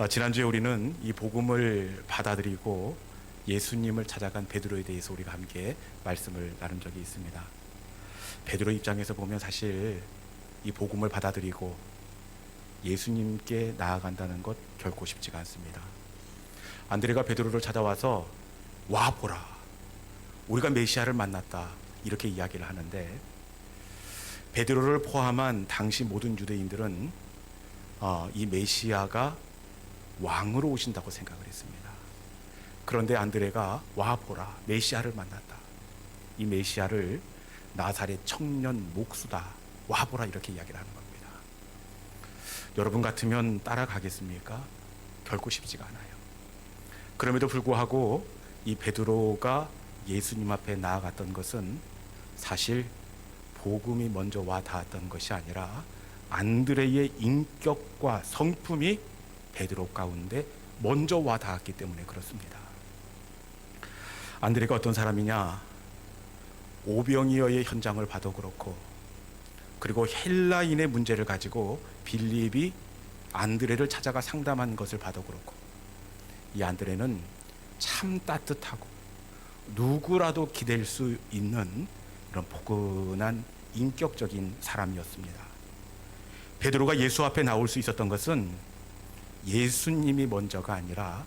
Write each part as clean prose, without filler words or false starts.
지난주에 우리는 이 복음을 받아들이고 예수님을 찾아간 베드로에 대해서 우리가 함께 말씀을 나눈 적이 있습니다. 베드로 입장에서 보면 사실 이 복음을 받아들이고 예수님께 나아간다는 것 결코 쉽지가 않습니다. 안드레가 베드로를 찾아와서 와 보라, 우리가 메시아를 만났다, 이렇게 이야기를 하는데, 베드로를 포함한 당시 모든 유대인들은 이 메시아가 왕으로 오신다고 생각을 했습니다. 그런데 안드레가 와 보라, 메시아를 만났다, 이 메시아를 나사렛 청년 목수다, 와 보라, 이렇게 이야기를 하는 겁니다. 여러분 같으면 따라가겠습니까? 결코 쉽지가 않아요. 그럼에도 불구하고 이 베드로가 예수님 앞에 나아갔던 것은 사실 복음이 먼저 와 닿았던 것이 아니라 안드레의 인격과 성품이 베드로 가운데 먼저 와 닿았기 때문에 그렇습니다. 안드레가 어떤 사람이냐? 오병이어의 현장을 봐도 그렇고, 그리고 헬라인의 문제를 가지고 빌립이 안드레를 찾아가 상담한 것을 봐도 그렇고, 이 안드레는 참 따뜻하고 누구라도 기댈 수 있는 이런 포근한 인격적인 사람이었습니다. 베드로가 예수 앞에 나올 수 있었던 것은 예수님이 먼저가 아니라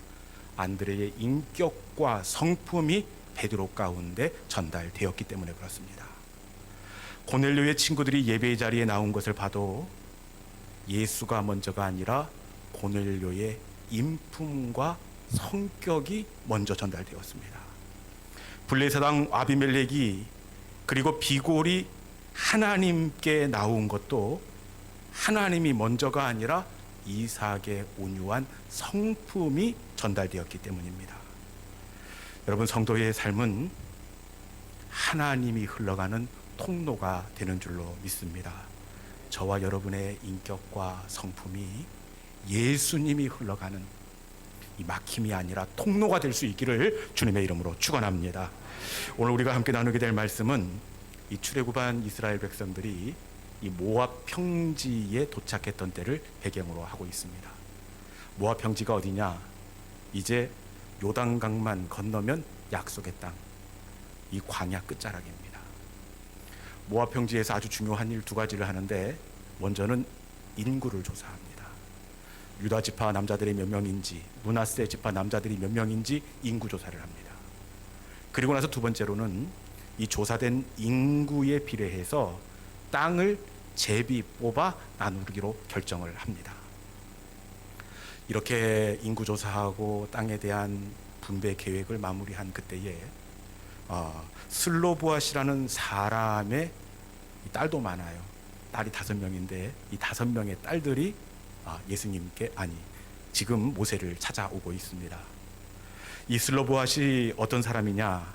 안드레의 인격과 성품이 베드로 가운데 전달되었기 때문에 그렇습니다. 고넬료의 친구들이 예배의 자리에 나온 것을 봐도 예수가 먼저가 아니라 고넬료의 인품과 성격이 먼저 전달되었습니다. 블레사당 아비멜렉이 그리고 비골이 하나님께 나온 것도 하나님이 먼저가 아니라 이삭의 온유한 성품이 전달되었기 때문입니다. 여러분, 성도의 삶은 하나님이 흘러가는 통로가 되는 줄로 믿습니다. 저와 여러분의 인격과 성품이 예수님이 흘러가는 이 막힘이 아니라 통로가 될 수 있기를 주님의 이름으로 축원합니다. 오늘 우리가 함께 나누게 될 말씀은 이 출애굽한 이스라엘 백성들이 이 모압 평지에 도착했던 때를 배경으로 하고 있습니다. 모압 평지가 어디냐? 이제 요단강만 건너면 약속의 땅, 이 광야 끝자락입니다. 모압 평지에서 아주 중요한 일 두 가지를 하는데, 먼저는 인구를 조사합니다. 유다 지파 남자들이 몇 명인지, 므낫세 지파 남자들이 몇 명인지 인구 조사를 합니다. 그리고 나서 두 번째로는 이 조사된 인구에 비례해서 땅을 제비 뽑아 나누기로 결정을 합니다. 이렇게 인구 조사하고 땅에 대한 분배 계획을 마무리한 그때에 슬로보앗이라는 사람의 딸도 많아요. 딸이 5명인데 이 5명의 딸들이 예수님께, 지금 모세를 찾아오고 있습니다. 이 슬로보앗이 어떤 사람이냐?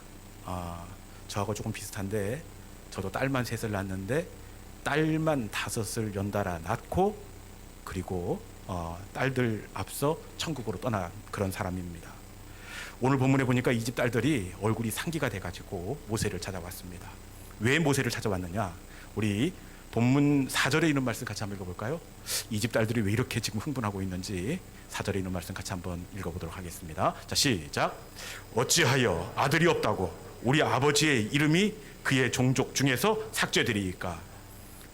저하고 조금 비슷한데, 저도 딸만 3을 낳았는데 딸만 5을 연달아 낳고, 그리고 딸들 앞서 천국으로 떠난 그런 사람입니다. 오늘 본문에 보니까 이 집 딸들이 얼굴이 상기가 돼가지고 모세를 찾아왔습니다. 왜 모세를 찾아왔느냐? 우리 본문 4절에 있는 말씀 같이 한번 읽어볼까요? 이 집 딸들이 왜 이렇게 지금 흥분하고 있는지 4절에 있는 말씀 같이 한번 읽어보도록 하겠습니다. 자, 시작. 어찌하여 아들이 없다고 우리 아버지의 이름이 그의 종족 중에서 삭제되리이까?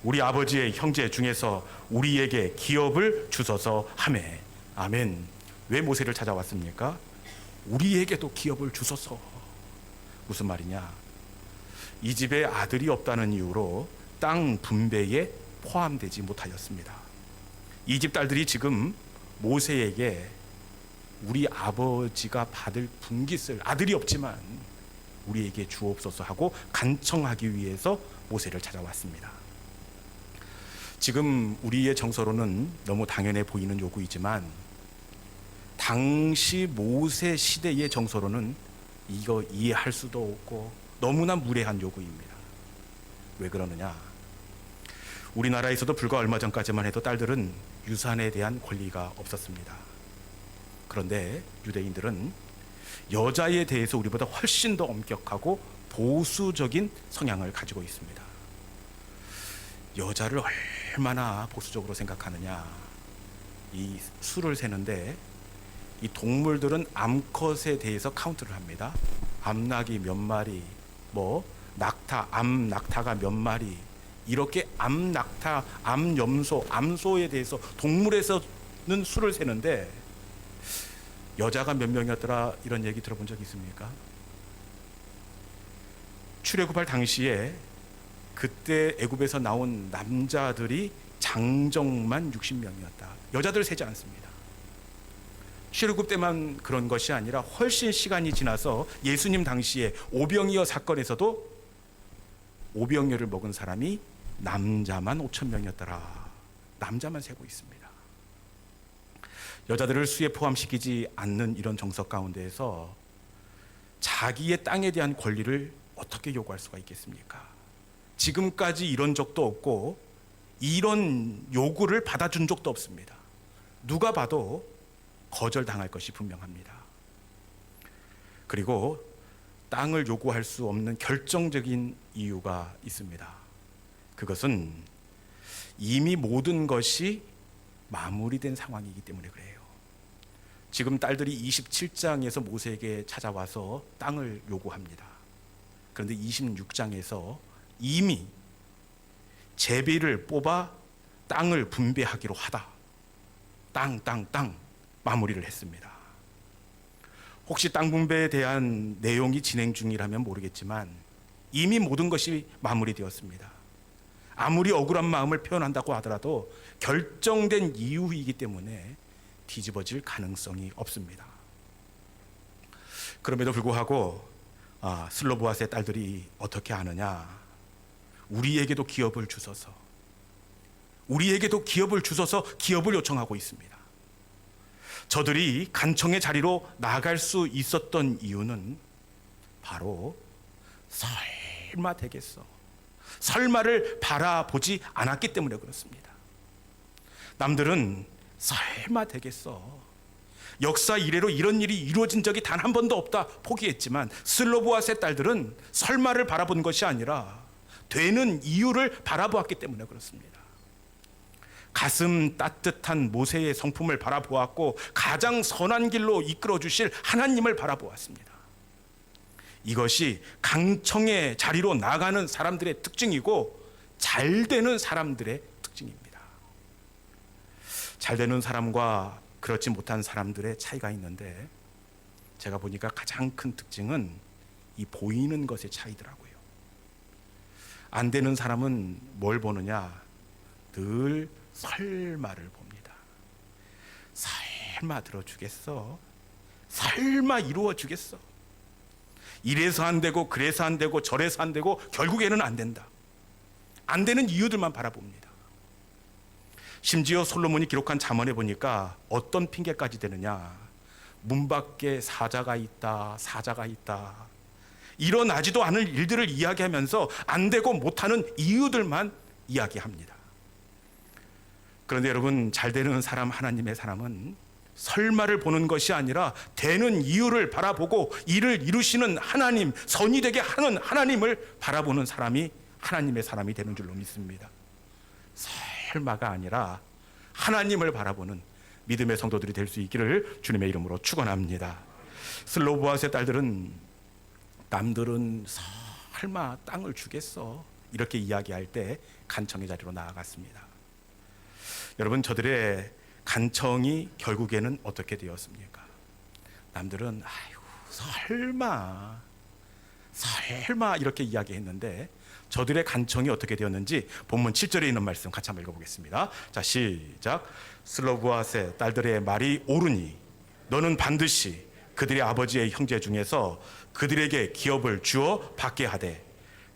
우리 아버지의 형제 중에서 우리에게 기업을 주소서 하매. 아멘. 왜 모세를 찾아왔습니까? 우리에게도 기업을 주소서. 무슨 말이냐? 이 집에 아들이 없다는 이유로 땅 분배에 포함되지 못하였습니다. 이 집 딸들이 지금 모세에게 우리 아버지가 받을 분깃을, 아들이 없지만 우리에게 주옵소서 하고 간청하기 위해서 모세를 찾아왔습니다. 지금 우리의 정서로는 너무 당연해 보이는 요구이지만, 당시 모세 시대의 정서로는 이거 이해할 수도 없고 너무나 무례한 요구입니다. 왜 그러느냐? 우리나라에서도 불과 얼마 전까지만 해도 딸들은 유산에 대한 권리가 없었습니다. 그런데 유대인들은 여자에 대해서 우리보다 훨씬 더 엄격하고 보수적인 성향을 가지고 있습니다. 여자를 얼마나 보수적으로 생각하느냐? 이 수를 세는데 이 동물들은 암컷에 대해서 카운트를 합니다. 암낙이 몇 마리, 뭐 낙타, 암낙타가 몇 마리, 이렇게 암낙타, 암염소, 암소에 대해서 동물에서는 수를 세는데 여자가 몇 명이었더라 이런 얘기 들어본 적 있습니까? 출애굽할 당시에 그때 애굽에서 나온 남자들이 장정만 60명이었다. 여자들 세지 않습니다. 출애굽 때만 그런 것이 아니라 훨씬 시간이 지나서 예수님 당시에 오병이어 사건에서도 오병이어를 먹은 사람이 남자만 5,000명이었더라. 남자만 세고 있습니다. 여자들을 수에 포함시키지 않는 이런 정석 가운데에서 자기의 땅에 대한 권리를 어떻게 요구할 수가 있겠습니까? 지금까지 이런 적도 없고 이런 요구를 받아준 적도 없습니다. 누가 봐도 거절당할 것이 분명합니다. 그리고 땅을 요구할 수 없는 결정적인 이유가 있습니다. 그것은 이미 모든 것이 마무리된 상황이기 때문에 그래요. 지금 딸들이 27장에서 모세에게 찾아와서 땅을 요구합니다. 그런데 26장에서 이미 제비를 뽑아 땅을 분배하기로 하다. 땅 마무리를 했습니다. 혹시 땅 분배에 대한 내용이 진행 중이라면 모르겠지만 이미 모든 것이 마무리되었습니다. 아무리 억울한 마음을 표현한다고 하더라도 결정된 이유이기 때문에 뒤집어질 가능성이 없습니다. 그럼에도 불구하고 슬로보아스의 딸들이 어떻게 하느냐? 우리에게도 기업을 주소서. 우리에게도 기업을 주소서 기업을 요청하고 있습니다. 저들이 간청의 자리로 나갈 수 있었던 이유는 바로 설마 되겠어. 설마를 바라보지 않았기 때문에 그렇습니다. 남들은 설마 되겠어. 역사 이래로 이런 일이 이루어진 적이 단 한 번도 없다 포기했지만 슬로보아스의 딸들은 설마를 바라본 것이 아니라 되는 이유를 바라보았기 때문에 그렇습니다. 가슴 따뜻한 모세의 성품을 바라보았고 가장 선한 길로 이끌어 주실 하나님을 바라보았습니다. 이것이 강청의 자리로 나가는 사람들의 특징이고 잘 되는 사람들의 특징입니다. 잘 되는 사람과 그렇지 못한 사람들의 차이가 있는데 제가 보니까 가장 큰 특징은 이 보이는 것의 차이더라고요. 안 되는 사람은 뭘 보느냐? 늘 설마를 봅니다. 설마 들어주겠어? 설마 이루어주겠어? 이래서 안 되고 그래서 안 되고 저래서 안 되고 결국에는 안 된다. 안 되는 이유들만 바라봅니다. 심지어 솔로몬이 기록한 잠언에 보니까 어떤 핑계까지 되느냐? 문 밖에 사자가 있다, 사자가 있다. 일어나지도 않을 일들을 이야기하면서 안 되고 못하는 이유들만 이야기합니다. 그런데 여러분, 잘 되는 사람, 하나님의 사람은 설마를 보는 것이 아니라 되는 이유를 바라보고 이를 이루시는 하나님, 선이 되게 하는 하나님을 바라보는 사람이 하나님의 사람이 되는 줄로 믿습니다. 설마가 아니라 하나님을 바라보는 믿음의 성도들이 될 수 있기를 주님의 이름으로 축원합니다. 슬로보아스의 딸들은 남들은 설마 땅을 주겠어 이렇게 이야기할 때 간청의 자리로 나아갔습니다. 여러분, 저들의 간청이 결국에는 어떻게 되었습니까? 남들은 설마 이렇게 이야기했는데 저들의 간청이 어떻게 되었는지 본문 7절에 있는 말씀 같이 한번 읽어보겠습니다. 자, 시작. 슬로보아스의 딸들의 말이 옳으니 너는 반드시 그들의 아버지의 형제 중에서 그들에게 기업을 주어 받게 하되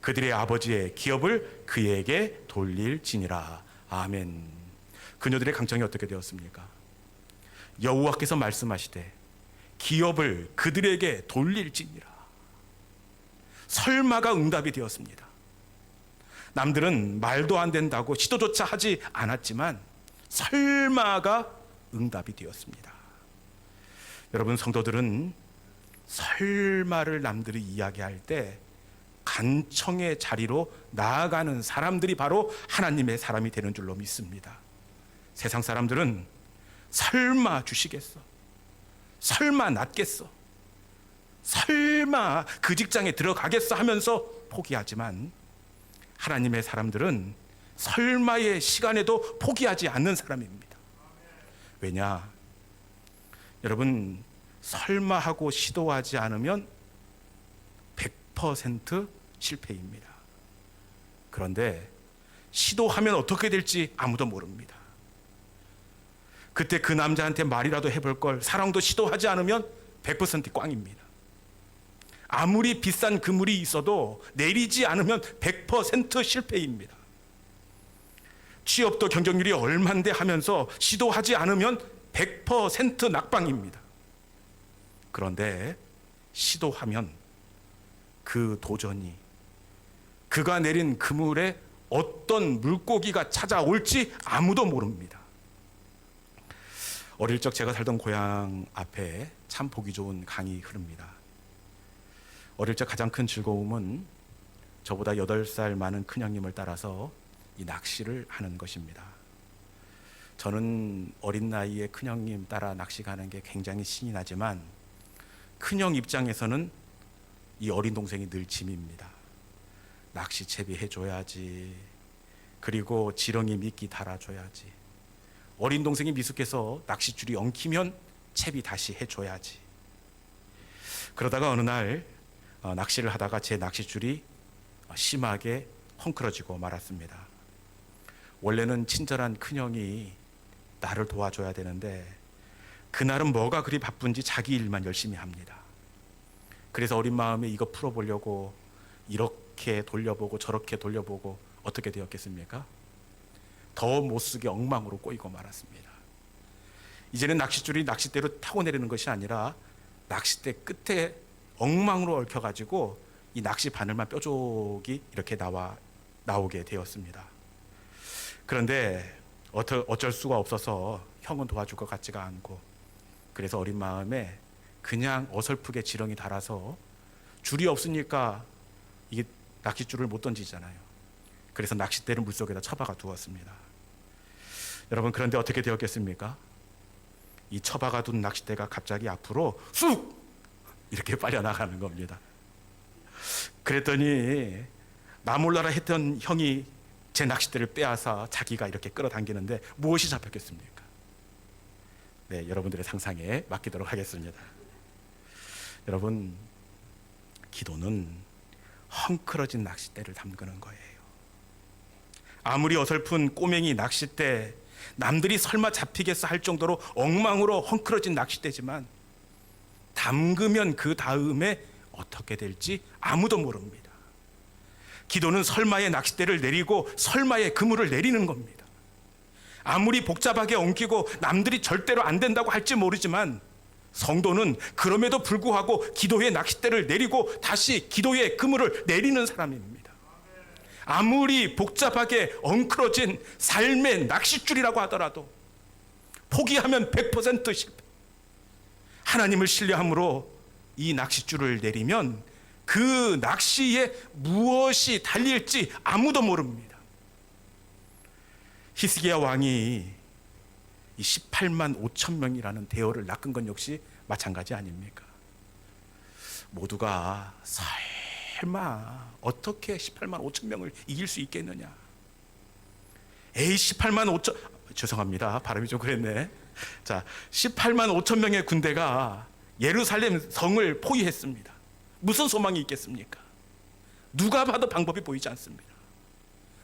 그들의 아버지의 기업을 그에게 돌릴지니라. 아멘. 그녀들의 간청이 어떻게 되었습니까? 여호와께서 말씀하시되 기업을 그들에게 돌릴지니라. 설마가 응답이 되었습니다. 남들은 말도 안 된다고 시도조차 하지 않았지만 설마가 응답이 되었습니다. 여러분, 성도들은 설마를 남들이 이야기할 때 간청의 자리로 나아가는 사람들이 바로 하나님의 사람이 되는 줄로 믿습니다. 세상 사람들은 설마 주시겠어? 설마 낫겠어? 설마 그 직장에 들어가겠어? 하면서 포기하지만 하나님의 사람들은 설마의 시간에도 포기하지 않는 사람입니다. 왜냐? 여러분, 설마하고 시도하지 않으면 100% 실패입니다. 그런데 시도하면 어떻게 될지 아무도 모릅니다. 그때 그 남자한테 말이라도 해볼 걸, 사랑도 시도하지 않으면 100% 꽝입니다. 아무리 비싼 그물이 있어도 내리지 않으면 100% 실패입니다. 취업도 경쟁률이 얼만데 하면서 시도하지 않으면 100% 낙방입니다. 그런데 시도하면 그 도전이, 그가 내린 그물에 어떤 물고기가 찾아올지 아무도 모릅니다. 어릴 적 제가 살던 고향 앞에 참 보기 좋은 강이 흐릅니다. 어릴 적 가장 큰 즐거움은 저보다 8살 많은 큰형님을 따라서 이 낚시를 하는 것입니다. 저는 어린 나이에 큰형님 따라 낚시 가는 게 굉장히 신이 나지만 큰형 입장에서는 이 어린 동생이 늘 짐입니다. 낚시채비 해줘야지, 그리고 지렁이 미끼 달아줘야지, 어린 동생이 미숙해서 낚싯줄이 엉키면 채비 다시 해줘야지. 그러다가 어느 날 낚시를 하다가 제 낚싯줄이 심하게 헝클어지고 말았습니다. 원래는 친절한 큰형이 나를 도와줘야 되는데 그날은 뭐가 그리 바쁜지 자기 일만 열심히 합니다. 그래서 어린 마음에 이거 풀어보려고 이렇게 돌려보고 저렇게 돌려보고 어떻게 되었겠습니까? 더 못쓰게 엉망으로 꼬이고 말았습니다. 이제는 낚싯줄이 낚싯대로 타고 내리는 것이 아니라 낚싯대 끝에 엉망으로 얽혀가지고 이 낚시 바늘만 뾰족이 이렇게 나오게 되었습니다. 그런데 어쩔 수가 없어서 형은 도와줄 것 같지가 않고, 그래서 어린 마음에 그냥 어설프게 지렁이 달아서, 줄이 없으니까 이게 낚싯줄을 못 던지잖아요. 그래서 낚싯대를 물속에다 처박아 두었습니다. 여러분, 그런데 어떻게 되었겠습니까? 이 처박아 둔 낚싯대가 갑자기 앞으로 쑥 이렇게 빨려나가는 겁니다. 그랬더니 나 몰라라 했던 형이 제 낚싯대를 빼앗아 자기가 이렇게 끌어당기는데 무엇이 잡혔겠습니까? 네, 여러분들의 상상에 맡기도록 하겠습니다. 여러분, 기도는 헝클어진 낚싯대를 담그는 거예요. 아무리 어설픈 꼬맹이 낚싯대, 남들이 설마 잡히겠어 할 정도로 엉망으로 헝클어진 낚싯대지만 담그면 그 다음에 어떻게 될지 아무도 모릅니다. 기도는 설마의 낚싯대를 내리고 설마의 그물을 내리는 겁니다. 아무리 복잡하게 엉키고 남들이 절대로 안 된다고 할지 모르지만 성도는 그럼에도 불구하고 기도의 낚싯대를 내리고 다시 기도의 그물을 내리는 사람입니다. 아무리 복잡하게 엉클어진 삶의 낚싯줄이라고 하더라도 포기하면 100% 실패. 하나님을 신뢰함으로 이 낚싯줄을 내리면 그 낚시에 무엇이 달릴지 아무도 모릅니다. 히스기야 왕이 이 18만 5천 명이라는 대어를 낚은 건 역시 마찬가지 아닙니까? 모두가 설마 어떻게 18만 5천 명을 이길 수 있겠느냐? 에이, 18만 5천, 죄송합니다, 발음이 좀 그랬네. 자, 18만 5천 명의 군대가 예루살렘 성을 포위했습니다. 무슨 소망이 있겠습니까? 누가 봐도 방법이 보이지 않습니다.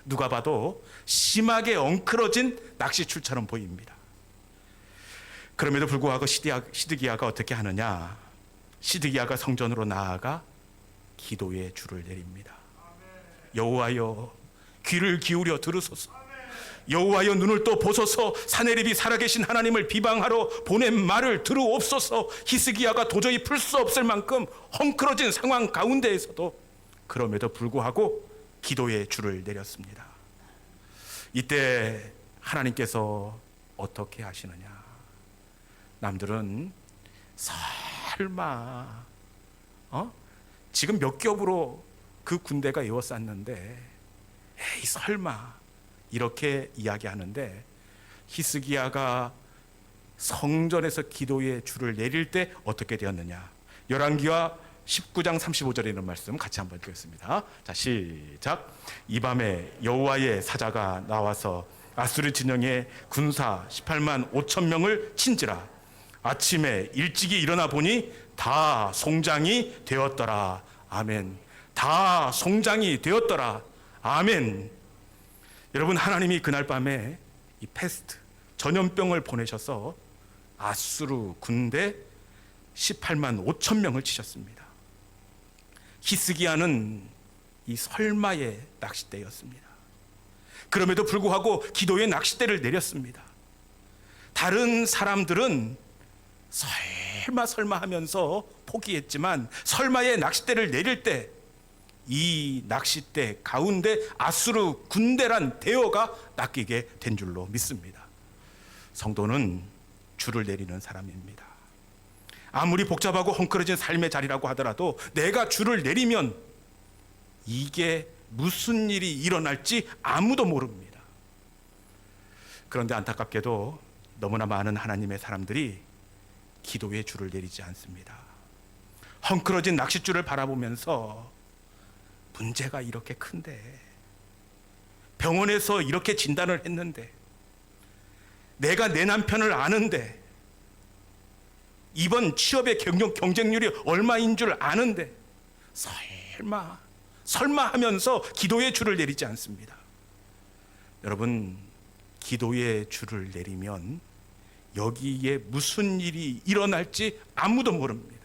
누가 봐도 심하게 엉클어진 낚싯줄처럼 보입니다. 그럼에도 불구하고 시드기야가 어떻게 하느냐? 시드기야가 성전으로 나아가 기도의 줄을 내립니다. 여호와여, 귀를 기울여 들으소서. 여호와여, 눈을 또 보소서. 사내립이 살아계신 하나님을 비방하러 보낸 말을 들으옵소서. 히스기야가 도저히 풀 수 없을 만큼 헝클어진 상황 가운데에서도 그럼에도 불구하고 기도의 줄을 내렸습니다. 이때 하나님께서 어떻게 하시느냐? 남들은 설마 지금 몇 겹으로 그 군대가 에워쌌는데 에이 설마 이렇게 이야기하는데 히스기야가 성전에서 기도의 줄을 내릴 때 어떻게 되었느냐. 열왕기하 19장 35절에 있는 말씀 같이 한번 읽겠습니다. 자, 시작. 이 밤에 여호와의 사자가 나와서 아수르 진영의 군사 18만 5천 명을 친지라. 아침에 일찍이 일어나 보니 다 송장이 되었더라. 아멘. 다 송장이 되었더라. 아멘. 여러분, 하나님이 그날 밤에 이 패스트, 전염병을 보내셔서 아수르 군대 18만 5천 명을 치셨습니다. 히스기야는 이 설마의 낚싯대였습니다. 그럼에도 불구하고 기도의 낚싯대를 내렸습니다. 다른 사람들은 설마 하면서 포기했지만 설마의 낚싯대를 내릴 때 이 낚싯대 가운데 아수르 군대란 대어가 낚이게 된 줄로 믿습니다. 성도는 줄을 내리는 사람입니다. 아무리 복잡하고 헝클어진 삶의 자리라고 하더라도 내가 줄을 내리면 이게 무슨 일이 일어날지 아무도 모릅니다. 그런데 안타깝게도 너무나 많은 하나님의 사람들이 기도의 줄을 내리지 않습니다. 헝클어진 낚싯줄을 바라보면서 문제가 이렇게 큰데, 병원에서 이렇게 진단을 했는데, 내가 내 남편을 아는데, 이번 취업의 경쟁률이 얼마인 줄 아는데 설마 하면서 기도의 줄을 내리지 않습니다. 여러분, 기도의 줄을 내리면 여기에 무슨 일이 일어날지 아무도 모릅니다.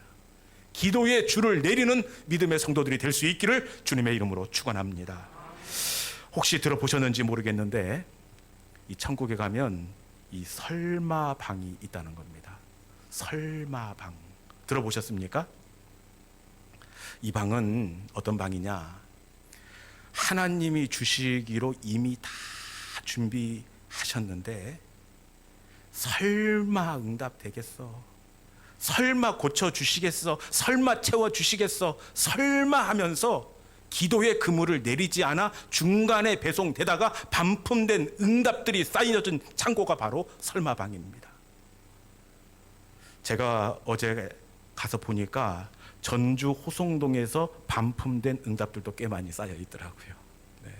기도의 줄을 내리는 믿음의 성도들이 될 수 있기를 주님의 이름으로 축원합니다. 혹시 들어보셨는지 모르겠는데 이 천국에 가면 이 설마방이 있다는 겁니다. 설마방 들어보셨습니까? 이 방은 어떤 방이냐? 하나님이 주시기로 이미 다 준비하셨는데 설마 응답되겠어? 설마 고쳐주시겠어? 설마 채워주시겠어? 설마 하면서 기도의 그물을 내리지 않아 중간에 배송되다가 반품된 응답들이 쌓여진 창고가 바로 설마방입니다. 제가 어제 가서 보니까 전주 호송동에서 반품된 응답들도 꽤 많이 쌓여 있더라고요. 네.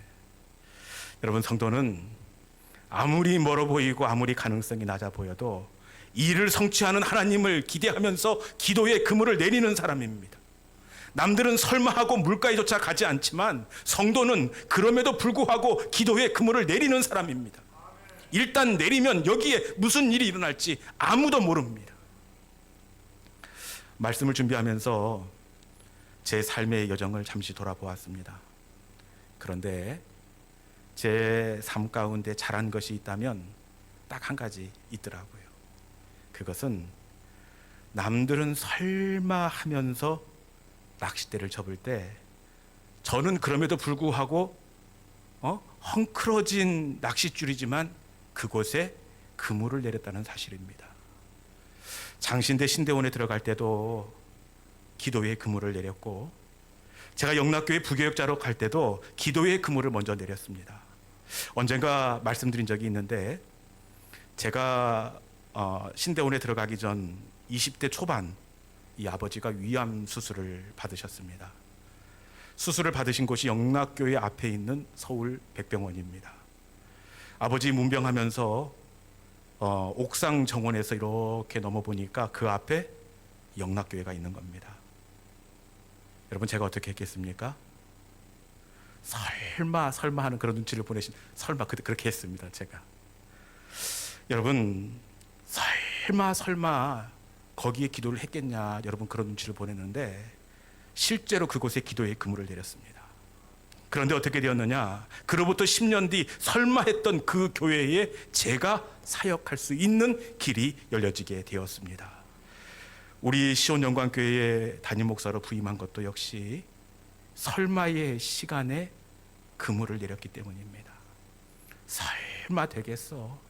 여러분, 성도는 아무리 멀어 보이고 아무리 가능성이 낮아 보여도 이를 성취하는 하나님을 기대하면서 기도의 그물을 내리는 사람입니다. 남들은 설마하고 물가에조차 가지 않지만 성도는 그럼에도 불구하고 기도의 그물을 내리는 사람입니다. 일단 내리면 여기에 무슨 일이 일어날지 아무도 모릅니다. 말씀을 준비하면서 제 삶의 여정을 잠시 돌아보았습니다. 그런데 제 삶 가운데 잘한 것이 있다면 딱 한 가지 있더라고요. 그것은 남들은 설마 하면서 낚싯대를 접을 때 저는 그럼에도 불구하고 헝클어진 낚싯줄이지만 그곳에 그물을 내렸다는 사실입니다. 장신대 신대원에 들어갈 때도 기도의 그물을 내렸고, 제가 영락교회 부교역자로 갈 때도 기도의 그물을 먼저 내렸습니다. 언젠가 말씀드린 적이 있는데, 제가 신대원에 들어가기 전 20대 초반 이 아버지가 위암 수술을 받으셨습니다. 수술을 받으신 곳이 영락교회 앞에 있는 서울 백병원입니다. 아버지 문병하면서 옥상 정원에서 이렇게 넘어보니까 그 앞에 영락교회가 있는 겁니다. 여러분, 제가 어떻게 했겠습니까? 설마 하는 그런 눈치를 보내신, 설마 그렇게 했습니다. 제가. 여러분, 설마 거기에 기도를 했겠냐, 여러분, 그런 눈치를 보냈는데 실제로 그곳에 기도의 그물을 내렸습니다. 그런데 어떻게 되었느냐? 그로부터 10년 뒤 설마 했던 그 교회에 제가 사역할 수 있는 길이 열려지게 되었습니다. 우리 시온영광교회의 담임 목사로 부임한 것도 역시 설마의 시간에 그물을 내렸기 때문입니다. 설마 되겠어?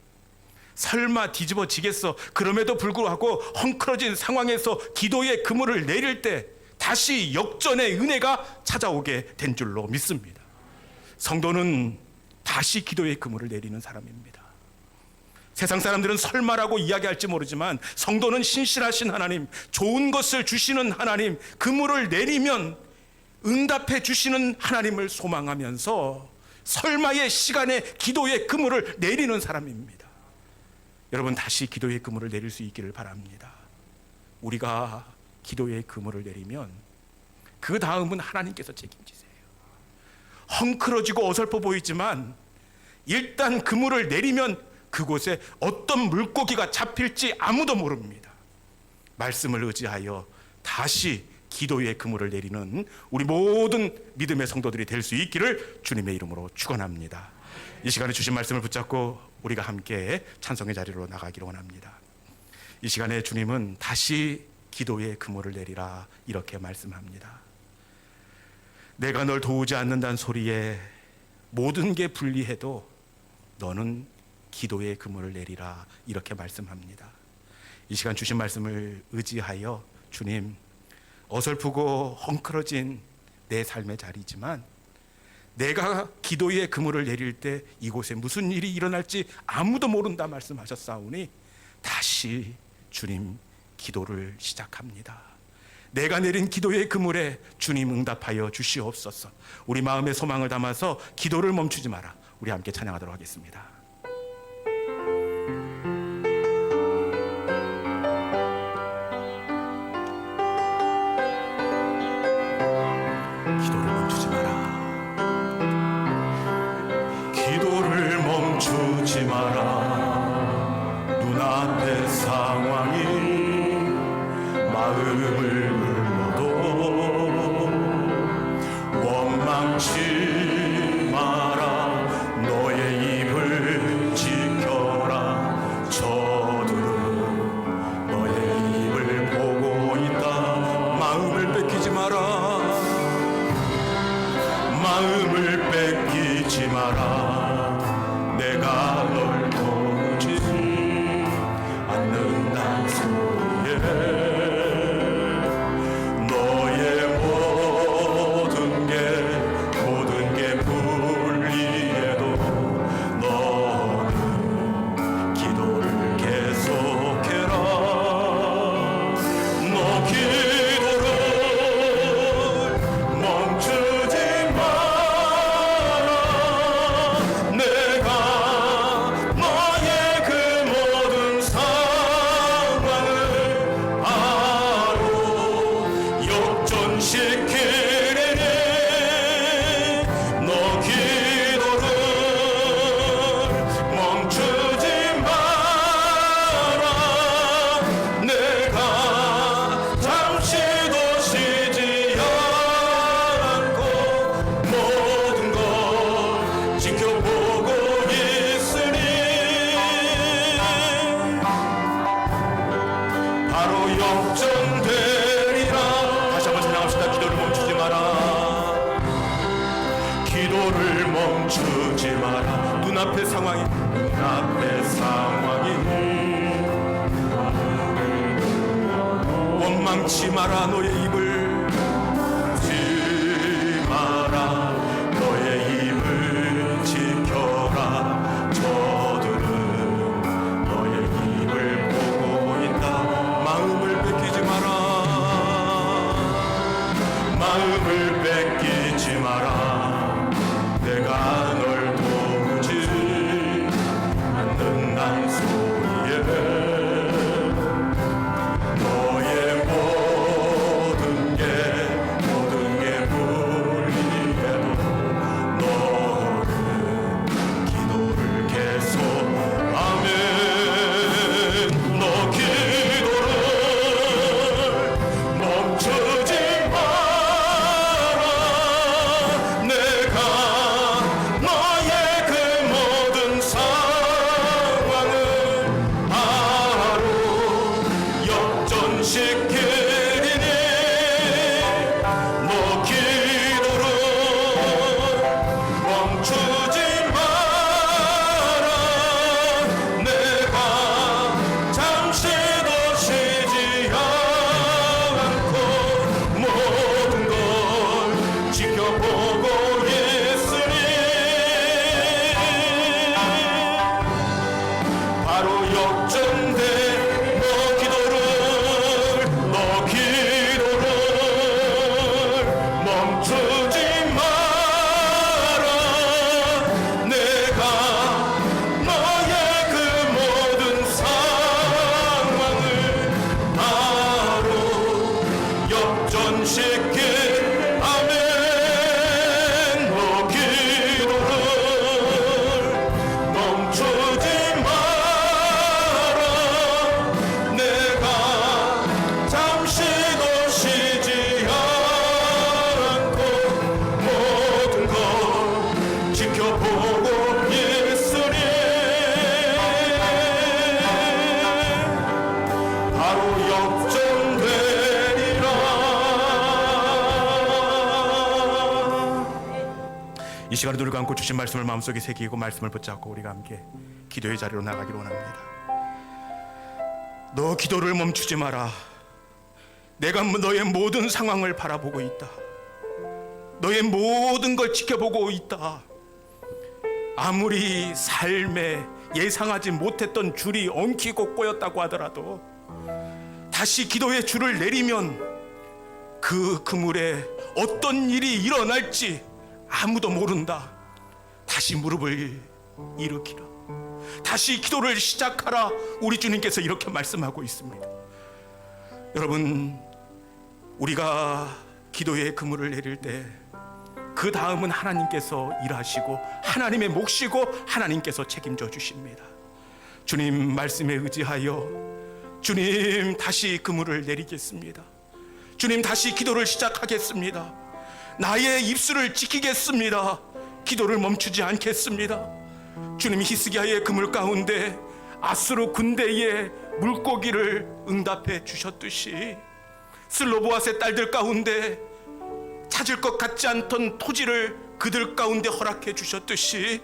설마 뒤집어지겠어? 그럼에도 불구하고 헝클어진 상황에서 기도의 그물을 내릴 때 다시 역전의 은혜가 찾아오게 된 줄로 믿습니다. 성도는 다시 기도의 그물을 내리는 사람입니다. 세상 사람들은 설마라고 이야기할지 모르지만 성도는 신실하신 하나님, 좋은 것을 주시는 하나님, 그물을 내리면 응답해 주시는 하나님을 소망하면서 설마의 시간에 기도의 그물을 내리는 사람입니다. 여러분, 다시 기도의 그물을 내릴 수 있기를 바랍니다. 우리가 기도의 그물을 내리면 그 다음은 하나님께서 책임지세요. 헝클어지고 어설퍼 보이지만 일단 그물을 내리면 그곳에 어떤 물고기가 잡힐지 아무도 모릅니다. 말씀을 의지하여 다시 기도의 그물을 내리는 우리 모든 믿음의 성도들이 될 수 있기를 주님의 이름으로 축원합니다. 이 시간에 주신 말씀을 붙잡고 우리가 함께 찬송의 자리로 나가기를 원합니다. 이 시간에 주님은 다시 기도의 그물을 내리라 이렇게 말씀합니다. 내가 널 도우지 않는다는 소리에 모든 게 불리해도 너는 기도의 그물을 내리라 이렇게 말씀합니다. 이 시간 주신 말씀을 의지하여 주님, 어설프고 헝클어진 내 삶의 자리지만 내가 기도의 그물을 내릴 때 이곳에 무슨 일이 일어날지 아무도 모른다 말씀하셨사오니 다시 주님 기도를 시작합니다. 내가 내린 기도의 그물에 주님 응답하여 주시옵소서. 우리 마음의 소망을 담아서 기도를 멈추지 마라. 우리 함께 찬양하도록 하겠습니다. 기도를 멈추지 마라. 기도를 멈추지 마라. 눈앞의 상황이 마음을 눌러도 원망치 마라. 너의 입을 지켜라. 저들은 너의 입을 보고 있다. 마음을 뺏기지 마라. 마음을 뺏기지 마라. 내가 널 도우지 않는다는 소리에 너의 모든 게 불리해도 너는 기도를 계속해라. 너 기도를 멈추지 마라. 내가 너의 그 모든 상황을 바로 역전시키리니 너 기도를 멈추지 마라. 내가 잠시도 쉬지 않고 모든 걸 지켜보고 있으니 바로 역전되리라. 다시 한번 찬양합시다. 기도를 멈추지 마라. 기도를 멈추지 마라. 눈앞의 상황이 원망치 마라. 너의 입을 지 마라. 너의 입을 지켜라. 저들은 너의 입을 보고 있다. 마음을 뺏기지 마라. 마음을 뺏기지 마라. 내가 널 도우지 않는다는 소리에 너의 모든 게 불리해도 너는 기도를 계속 아멘. 너 기도를 멈추지 마라. 내가 너의 그 모든 상황을 바로 역전시키리니 너 기도를 멈추지 마라. 내가 잠시도 쉬지 않고 모든 걸 지켜보고 있으니 바로 역전시킬 아멘. 너 기도를 멈추지 마라. 내가 잠시도 쉬지 않고 모든 걸 지켜보고 있으니 바로 역전되리라. 이 시간에 눈을 감고 주신 말씀을 마음속에 새기고 말씀을 붙잡고 우리가 함께 기도의 자리로 나가기로 원합니다. 너 기도를 멈추지 마라. 내가 너의 모든 상황을 바라보고 있다. 너의 모든 걸 지켜보고 있다. 아무리 삶에 예상하지 못했던 줄이 엉키고 꼬였다고 하더라도 다시 기도의 줄을 내리면 그 그물에 어떤 일이 일어날지 아무도 모른다. 다시 무릎을 일으키라. 다시 기도를 시작하라. 우리 주님께서 이렇게 말씀하고 있습니다. 여러분, 우리가 기도의 그물을 내릴 때 그 다음은 하나님께서 일하시고 하나님의 몫이고 하나님께서 책임져 주십니다. 주님 말씀에 의지하여 주님 다시 그물을 내리겠습니다. 주님 다시 기도를 시작하겠습니다. 나의 입술을 지키겠습니다. 기도를 멈추지 않겠습니다. 주님 히스기야의 그물 가운데 아수르 군대의 물고기를 응답해 주셨듯이 슬로보앗의 딸들 가운데 찾을 것 같지 않던 토지를 그들 가운데 허락해 주셨듯이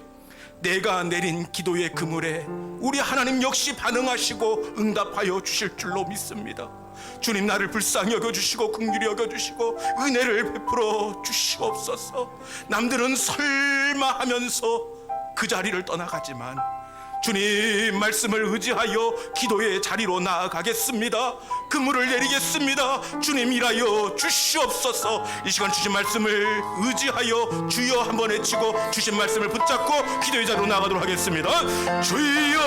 내가 내린 기도의 그물에 우리 하나님 역시 반응하시고 응답하여 주실 줄로 믿습니다. 주님 나를 불쌍히 여겨주시고 긍휼히 여겨주시고 은혜를 베풀어 주시옵소서. 남들은 설마 하면서 그 자리를 떠나가지만 주님 말씀을 의지하여 기도의 자리로 나아가겠습니다. 그물을 내리겠습니다. 주님 일하여 주시옵소서. 이 시간 주신 말씀을 의지하여 주여 한번 외치고 주신 말씀을 붙잡고 기도의 자리로 나아가도록 하겠습니다. 주여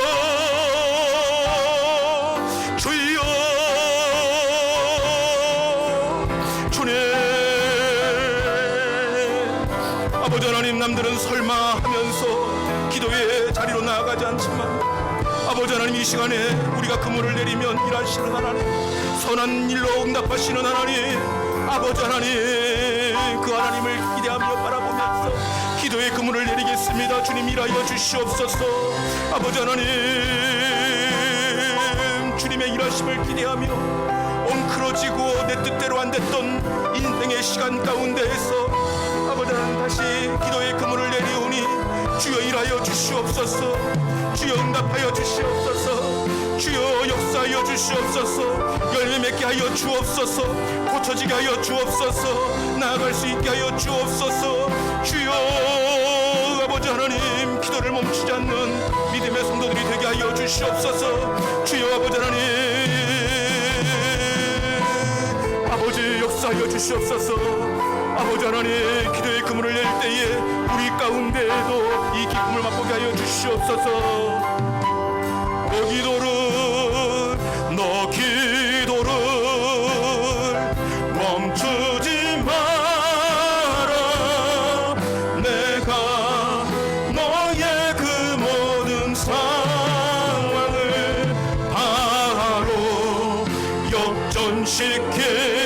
주여 주님. 아버지 하나님, 남들은 설마 하면서 기도의 자리로 나아가지 않지만 아버지 하나님, 이 시간에 우리가 그물을 내리면 일하시는 하나님, 선한 일로 응답하시는 하나님, 아버지 하나님, 그 하나님을 기대하며 바라보면서 기도의 그물을 내리겠습니다. 주님 일하여 주시옵소서. 아버지 하나님, 주님의 일하심을 기대하며 엉클어지고 내 뜻대로 안 됐던 인생의 시간 가운데에서 아버지 하나님 다시 기도의 그물을 내리오니 주여 일하여 주시옵소서. 주여 응답하여 주시옵소서. 주여 역사하여 주시옵소서. 열매 맺게 하여 주옵소서. 고쳐지게 하여 주옵소서. 나아갈 수 있게 하여 주옵소서. 주여 아버지 하나님, 기도를 멈추지 않는 믿음의 성도들이 되게 하여 주시옵소서. 주여 아버지 하나님, 아버지 역사하여 주시옵소서. 아버지 하나님, 기도의 그물을 낼 때에 우리 가운데에도 이 기쁨을 맛보게 하여 주시옵소서. 너 기도를 멈추지 마라. 내가 너의 그 모든 상황을 바로 역전시킬